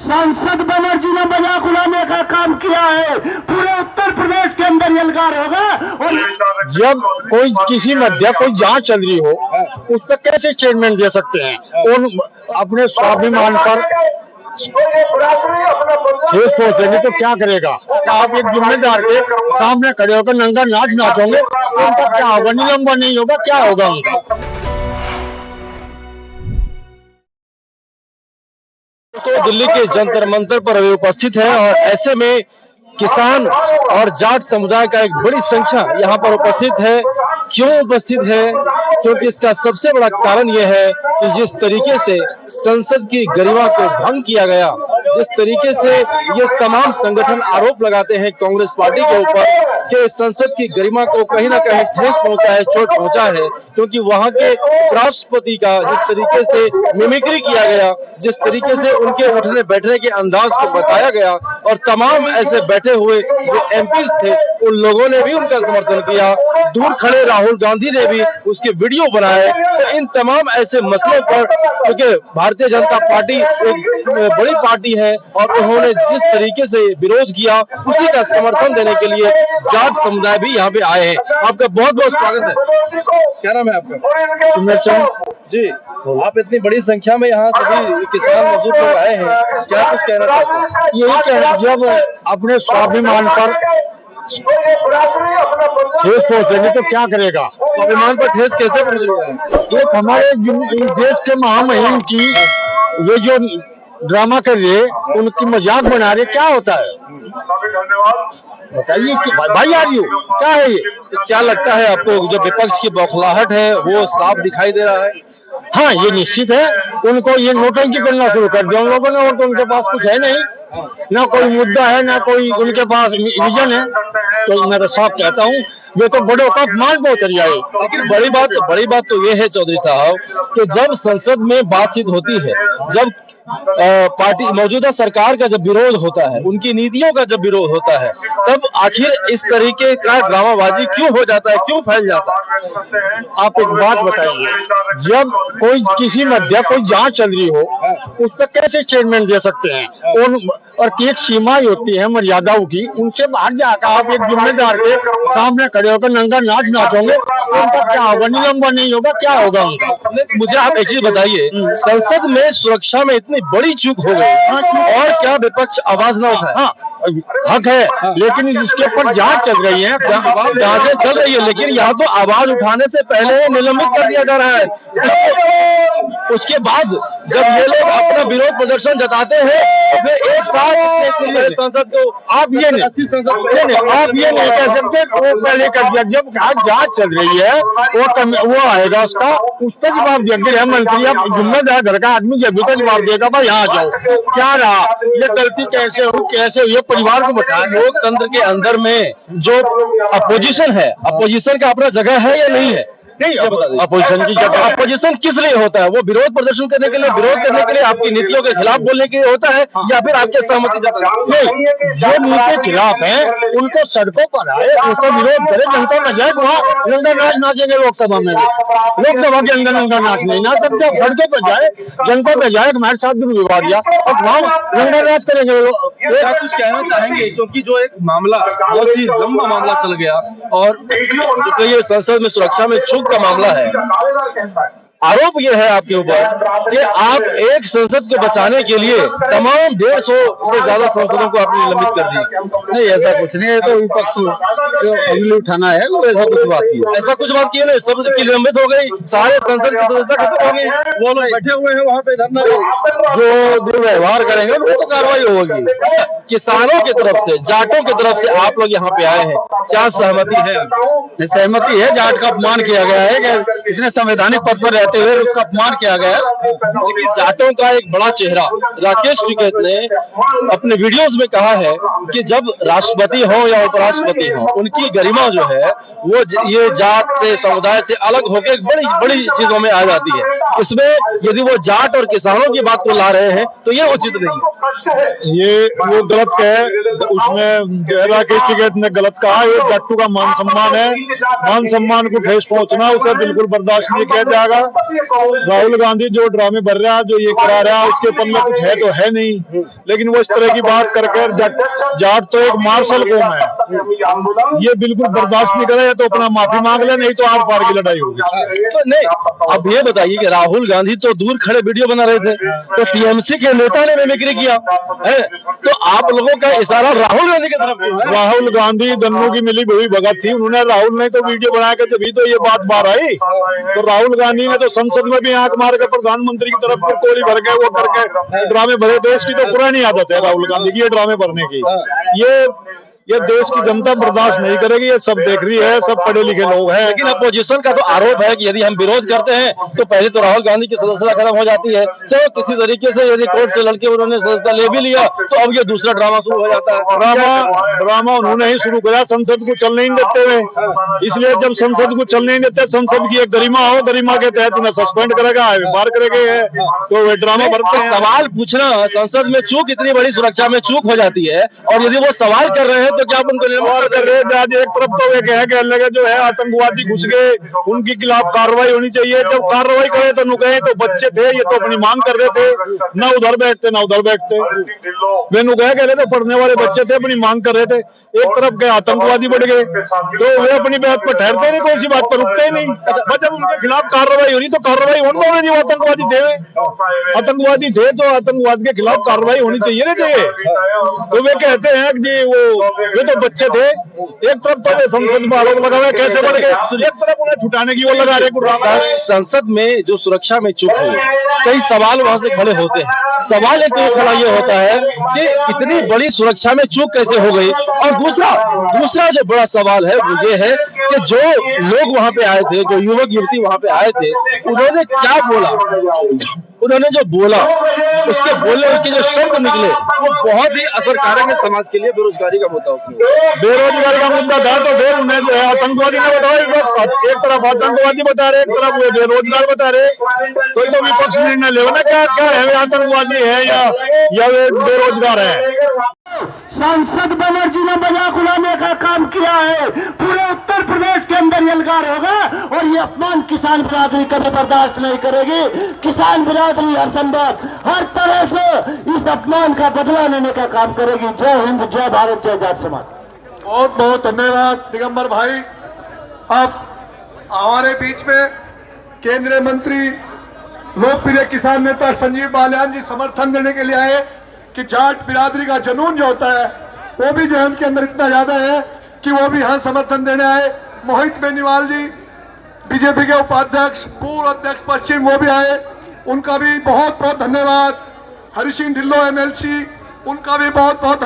सांसद बनर्जी ने मजाक उड़ाने का काम किया है। पूरे उत्तर प्रदेश के अंदर यलगार होगा। और जब कोई किसी मध्य कोई जांच चल रही हो उस पर कैसे स्टेटमेंट दे सकते हैं और अपने स्वाभिमान पर ठेस पहुंचेंगे तो क्या करेगा? आप एक जिम्मेदार के सामने खड़े होकर नंगा नाच नाचोगे तो उनका क्या होगा? निलंबन नहीं होगा, क्या होगा उनका? तो दिल्ली के जंतर मंतर पर वे उपस्थित हैं और ऐसे में किसान और जाट समुदाय का एक बड़ी संख्या यहाँ पर उपस्थित है। क्यों उपस्थित है? क्योंकि इसका सबसे बड़ा कारण यह है कि जिस तरीके से संसद की गरिमा को भंग किया गया, जिस तरीके से ये तमाम संगठन आरोप लगाते हैं कांग्रेस पार्टी के ऊपर कि संसद की गरिमा को कहीं ना कहीं ठेस पहुंचा है, चोट पहुंचा है, क्योंकि वहां के राष्ट्रपति का जिस तरीके से मिमिक्री किया गया, जिस तरीके से उनके उठने बैठने के अंदाज को बताया गया और तमाम ऐसे बैठे हुए जो एमपीज थे उन लोगों ने भी उनका समर्थन किया। दूर खड़े राहुल गांधी ने भी उसके वीडियो बनाए। तो इन तमाम ऐसे मसलों पर क्योंकि भारतीय जनता पार्टी एक बड़ी पार्टी है और उन्होंने जिस तरीके से विरोध किया उसी का समर्थन देने के लिए जाट समुदाय भी यहाँ पे आए हैं। आपका बहुत बहुत स्वागत है। क्या नाम है आपका? जी, आप इतनी बड़ी संख्या में यहाँ सभी किसान मजदूर लोग आए हैं, क्या कुछ कहना चाहते हैं? यही कहना, जब अपने स्वाभिमान पर ठेस पहुंचेंगे तो क्या करेगा? स्वाभिमान पर ठेस कैसे पहुंचेगा? एक हमारे देश के महामहिम की ये जो ड्रामा कर रहे, उनकी मजाक बना रहे, क्या होता है बताइए? भाई आ रही हो, क्या है ये? तो क्या लगता है आपको जो विपक्ष की बौखलाहट है वो साफ दिखाई दे रहा है? हाँ, ये निश्चित है। उनको ये नोटंकी करना शुरू कर दिया उन लोगों ने, और तो उनके पास कुछ है नहीं, ना कोई मुद्दा है, ना कोई उनके पास विजन है। तो मैं तो साफ कहता हूँ वे तो बड़ों का मान को उतर जाए। लेकिन बड़ी बात तो ये है चौधरी साहब कि जब संसद में बातचीत होती है, जब पार्टी मौजूदा सरकार का जब विरोध होता है, उनकी नीतियों का जब विरोध होता है, तब आखिर इस तरीके का ड्रामाबाजी क्यों हो जाता है, क्यों फैल जाता है? आप एक बात बताइए, जब कोई किसी मध्य कोई जांच चल रही हो उस पर कैसे स्टेटमेंट दे सकते हैं? और एक सीमा होती है मर्यादाओं की, उनसे बाहर जाकर आप एक जिम्मेदार के सामने खड़े होकर नंगा नाच नाचोगे तो उनका क्या होगा? निलंबन नहीं होगा, क्या होगा उनका? मुझे आप एक चीज बताइए, संसद में सुरक्षा में इतनी बड़ी चूक हो गई और क्या विपक्ष आवाज ना उठाए? हाँ, हक है, लेकिन इसके ऊपर जांच चल रही है, जांचें चल रही है, लेकिन यहाँ तो आवाज उठाने से पहले निलंबित कर दिया जा रहा है। उसके बाद जब ये लोग अपना विरोध प्रदर्शन जताते हैं, वे एक साथ संसद को आप ये नहीं कह सकते वो पहले कर दिया। जब जांच चल रही है वो आएगा, उसका उसका जवाब देंगे मंत्री, आप जिम्मेदार घर का आदमी जब भी जवाब देगा भाई यहाँ जाओ, क्या रहा, ये गलती कैसे हुई, कैसे हुई, परिवार को बताया। लोकतंत्र के अंदर में जो अपोजिशन है, अपोजिशन का अपना जगह है या नहीं है? नहीं, अपोजिशन की जगह, अपोजिशन किस लिए होता है? वो विरोध प्रदर्शन करने के लिए, विरोध करने के लिए, आपकी नीतियों के खिलाफ बोलने के लिए होता है या फिर आपके सहमति जताने? नहीं, जो नीति के खिलाफ है उनको सड़कों पर आए, उसका विरोध करे, जनता का जाए, वहाँ नंगा नाच नाचेंगे। लोकसभा में, लोकसभा के अंदर नंगा नाच नहीं नाच सकते, सड़कों पर जाए, जनता पे जाए, हमारे साथ दुर्व्यवहार किया और वहाँ नंगा नाच करेंगे। आप कुछ कहना चाहेंगे? क्योंकि जो एक मामला बहुत ही लंबा मामला चल गया और ये संसद में सुरक्षा में चूक का मामला है, आरोप यह है आपके ऊपर कि आप एक संसद को बचाने के लिए तमाम 150 से ज्यादा संसदों को आपने निलंबित कर दिया। नहीं, ऐसा कुछ नहीं है, तो विपक्ष को अगली उठाना है, वो ऐसा कुछ बात की, ऐसा कुछ बात की नहीं, सब की निलंबित हो गई, सारे संसद की सदस्यता खत्म हो गई, वो लोग बैठे हुए हैं वहाँ पे धरना। जो दुर्व्यवहार करेंगे वो तो कार्रवाई होगी। किसानों की तरफ से, जाटों की तरफ से आप लोग यहाँ पे आए हैं, क्या सहमति है? सहमति है। जाट का अपमान किया गया है कि इतने संवैधानिक पद पर रहते हुए उसका अपमान किया गया। लेकिन जाटों का एक बड़ा चेहरा राकेश टिकैत ने अपने वीडियोस में कहा है कि जब राष्ट्रपति हो या उपराष्ट्रपति हो, उनकी गरिमा जो है वो ये जाट से, समुदाय से अलग होकर बड़ी बड़ी चीजों में आ जाती है। इसमें यदि वो जाट और किसानों की बात को ला रहे हैं तो ये उचित नहीं है। ये वो गलत कहे, उसमें राकेश टिकैत ने गलत कहा। ये जट्टू का मान सम्मान है, मान सम्मान को ठेस पहुंचना उसे बिल्कुल बर्दाश्त नहीं किया जाएगा। राहुल गांधी जो ड्रामे भर रहा है, जो ये करा रहा है, उसके पल्ले कुछ है तो है नहीं, लेकिन वो इस तरह की बात करके जाट तो एक मार्शल कौम है, ये बिल्कुल बर्दाश्त नहीं करे। तो अपना माफी मांग ले, नहीं तो आर पार की लड़ाई होगी। तो नहीं, अब ये बताइए कि राहुल गांधी तो दूर खड़े वीडियो बना रहे थे, तो टीएमसी के नेता ने मिमिक्री किया है, तो आप लोगों का इशारा राहुल गांधी की तरफ क्यों है? राहुल गांधी दन्नू की मिली हुई भगत थी, उन्होंने राहुल ने तो वीडियो बना के तभी तो ये बात बाहर आई। तो राहुल गांधी ने तो संसद में भी आंख मार के प्रधानमंत्री की तरफ कोली भर के वो करके ड्रामे भरे। देश की तो पुरानी आदत है राहुल गांधी की, ये ड्रामे भरने की। ये देश की जनता बर्दाश्त नहीं करेगी, ये सब देख रही है, सब पढ़े लिखे लोग हैं। लेकिन अपोजिशन का तो आरोप है कि यदि हम विरोध करते हैं तो पहले तो राहुल गांधी की सदस्यता खत्म हो जाती है, तो किसी तरीके से यदि कोर्ट से लड़के उन्होंने सदस्यता ले भी लिया तो अब ये दूसरा ड्रामा शुरू हो जाता है। ड्रामा उन्होंने ही शुरू करा, संसद को चलने नहीं देते हुए। इसलिए जब संसद को चलने नहीं देते, संसद की एक गरिमा हो, गरिमा के तहत उन्हें सस्पेंड करेगा, बाहर करेगा, तो वे ड्रामा भरते हैं। सवाल पूछना, संसद में चूक, इतनी बड़ी सुरक्षा में चूक हो जाती है, और यदि वो सवाल कर रहे हैं तो क्या उनको निर्माण कर रहे थे। आज एक तरफ तो वे कहने लगे जो है आतंकवादी घुस गए, उनके खिलाफ कार्रवाई होनी चाहिए। जब कार्रवाई करे तो नुकहे तो बच्चे थे, ये तो अपनी मांग कर रहे थे, ना उधर बैठते ना उधर बैठते। वे नुकहे कह रहे थे, पढ़ने वाले बच्चे थे, अपनी मांग कर रहे थे। एक तरफ के आतंकवादी बढ़ गए, तो वे अपनी बात पर ठहरते नहीं, कोई सी बात पर रुकते ही नहीं। जब उनके खिलाफ कार्रवाई हो रही तो कार्रवाई होने दो, जो आतंकवादी थे, आतंकवादी थे तो आतंकवाद के खिलाफ कार्रवाई होनी चाहिए ना चाहिए। तो वे कहते हैं कि वे तो बच्चे थे। एक तरफ तो संसद में आरोप लगा हुआ, कैसे बढ़ गए, एक तरफ उन्हें छुटाने की ओर लगा रहे। संसद में जो सुरक्षा में चूक हुई, कई सवाल वहां से खड़े होते हैं। सवाल एक तो खड़ा ये होता है कि इतनी बड़ी सुरक्षा में चूक कैसे हो गई, और दूसरा जो बड़ा सवाल है वो ये है कि जो लोग वहां पे आए थे, जो युवक युवती वहां पे आए थे, उन्होंने क्या बोला, उन्होंने जो बोला, उसके बोलने के जो शब्द निकले वो बहुत ही असरकारक है समाज के लिए। बेरोजगारी का मुद्दा, उसमें बेरोजगारी का मुद्दा था, तो फिर उन्हें जो है आतंकवादी ने बताया। बस एक तरफ आतंकवादी बता रहे, एक तरफ वे बेरोजगार बता रहे। कोई तो विपक्ष निर्णय ले ना, क्या है, वे आतंकवादी है या वे बेरोजगार है। सांसद बनर्जी ने मजाक उड़ाने का काम किया है। पूरे उत्तर प्रदेश के अंदर यलगार होगा, और ये अपमान किसान बिरादरी कभी बर्दाश्त नहीं करेगी। किसान बिरादरी हर संभव हर तरह से इस अपमान का बदला लेने का काम करेगी। जय हिंद, जय भारत, जय जाट समाज। बहुत बहुत धन्यवाद दिगंबर भाई। अब हमारे बीच में केंद्रीय मंत्री लोकप्रिय किसान नेता संजीव बालियान जी समर्थन देने के लिए आए कि जाट बिरादरी का जुनून जो होता है वो भी जो है उनके अंदर इतना ज्यादा है कि वो भी यहाँ समर्थन देने आए। मोहित बेनीवाल जी बीजेपी के उपाध्यक्ष, पूर्व अध्यक्ष पश्चिम, वो भी आए, उनका भी बहुत बहुत धन्यवाद। हरि सिंह ढिल्लो MLC, उनका भी बहुत बहुत